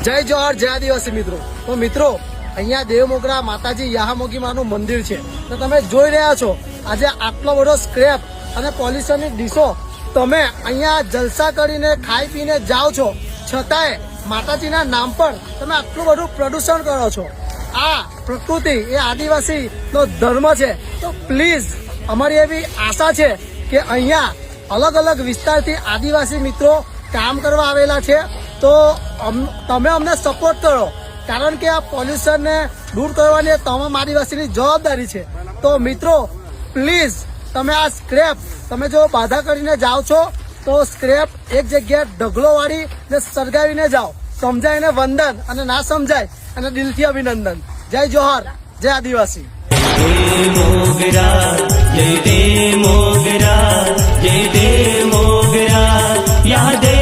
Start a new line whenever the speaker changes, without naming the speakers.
જય જોહર, જય આદિવાસી મિત્રો। તો મિત્રો, અહીંયા દેવમોગરા માતાજી યાહામોગી માનું મંદિર છે। તો તમે જોઈ રહ્યા છો આજે આટલો બધો સ્ક્રેપ અને પોલ્યુશનની ડીશો તમે અહીંયા જલસા કરીને ખાઈ પીને જાઓ છો, છતાંય માતાજીના નામ પર તમે આટલું બધું પ્રદૂષણ કરો છો। આ પ્રકૃતિ એ આદિવાસીનો ધર્મ છે। તો પ્લીઝ અમારી એવી આશા છે કે અહીંયા અલગ અલગ વિસ્તારથી આદિવાસી મિત્રો કામ કરવા આવેલા છે, તો તમે અમને સપોર્ટ કરો, કારણ કે આ પોલ્યુશનને દૂર કરવાની તમામ આદિવાસીની જવાબદારી છે। તો મિત્રો પ્લીઝ તમે આ સ્ક્રેપ તમે જો બાધા કરીને જાઓ છો તો સ્ક્રેપ એક જગ્યાએ ઢગલો વાળી ને સળગાવીને જાઓ। સમજાયને વંદન અને ના સમજાય અને દિલથી અભિનંદન। જય જોહર, જય આદિવાસી।
મોગરા, જય મોગરા, યાદે